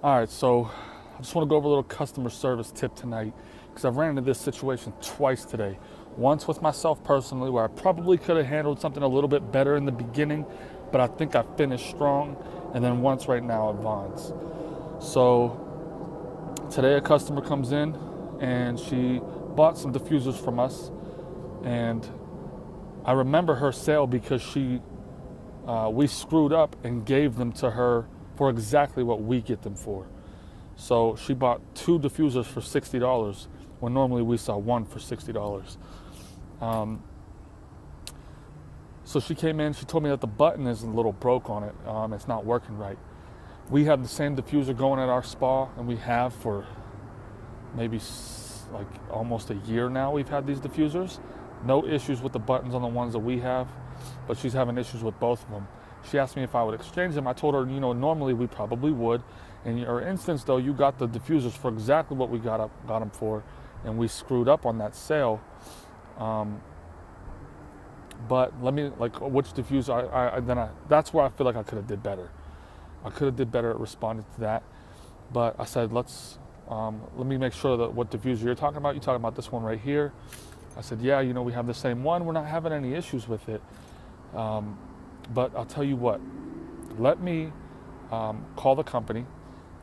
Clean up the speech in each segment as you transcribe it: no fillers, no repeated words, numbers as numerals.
All right, so I just want to go over a little customer service tip tonight because I've ran into this situation twice today. Once with myself personally, where I probably could have handled something a little bit better in the beginning, but I think I finished strong. And then once right now at Vaughn's. So today a customer comes in and she bought some diffusers from us, and I remember her sale because we screwed up and gave them to her for exactly what we get them for. So she bought two diffusers for $60 when normally we sell one for $60. Um, so she came in, she told me that the button is a little broke on it. It's not working right. We have the same diffuser going at our spa, and we have for maybe like almost a year now. We've had these diffusers. No issues with the buttons on the ones that we have, but she's having issues with both of them. She asked me if I would exchange them. I told her, normally we probably would. In your instance, though, you got the diffusers for exactly what we got them for, and we screwed up on that sale. But let me, which diffuser? That's where I feel like I could have did better. I could have did better at responding to that. But I said, let me make sure that what diffuser you're talking about. You're talking about this one right here. I said, yeah, we have the same one. We're not having any issues with it. But I'll tell you what, let me call the company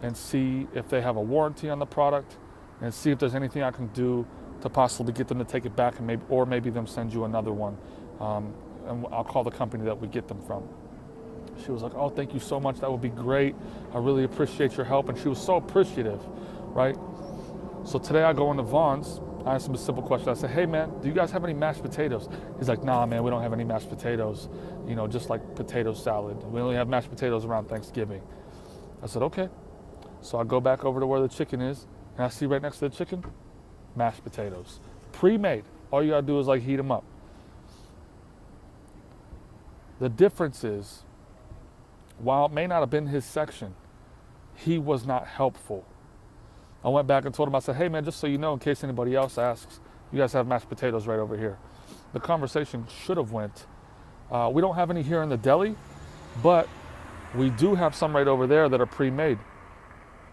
and see if they have a warranty on the product and see if there's anything I can do to possibly get them to take it back, and maybe them send you another one. And I'll call the company that we get them from. She was like, oh, thank you so much. That would be great. I really appreciate your help. And she was so appreciative, right? So today I go into Vaughn's. I asked him a simple question. I said, hey, man, do you guys have any mashed potatoes? He's like, nah, man, we don't have any mashed potatoes, just like potato salad. We only have mashed potatoes around Thanksgiving. I said, okay. So I go back over to where the chicken is, and I see right next to the chicken, mashed potatoes. Pre-made. All you got to do is heat them up. The difference is, while it may not have been his section, he was not helpful. I went back and told him, I said, hey man, just so you know, in case anybody else asks, you guys have mashed potatoes right over here. The conversation should have went, we don't have any here in the deli, but we do have some right over there that are pre-made,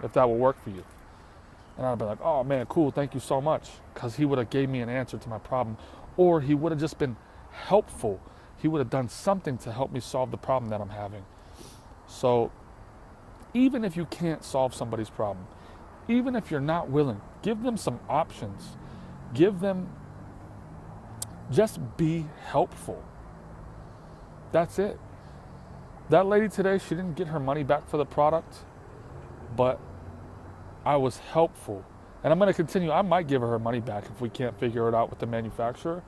if that will work for you. And I'd be like, oh man, cool, thank you so much. Because he would have gave me an answer to my problem, or he would have just been helpful. He would have done something to help me solve the problem that I'm having. So even if you can't solve somebody's problem, even if you're not willing, give them some options. Just be helpful. That's it. That lady today, she didn't get her money back for the product, but I was helpful. And I'm going to continue. I might give her money back if we can't figure it out with the manufacturer,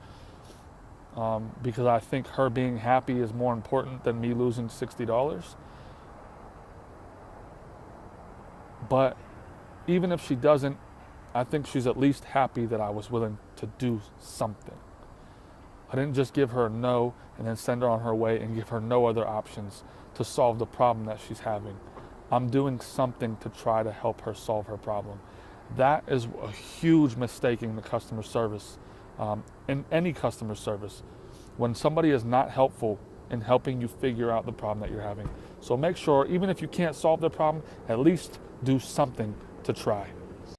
because I think her being happy is more important than me losing $60. But even if she doesn't, I think she's at least happy that I was willing to do something. I didn't just give her a no and then send her on her way and give her no other options to solve the problem that she's having. I'm doing something to try to help her solve her problem. That is a huge mistake in the customer service, in any customer service, when somebody is not helpful in helping you figure out the problem that you're having. So make sure, even if you can't solve the problem, at least do something to try.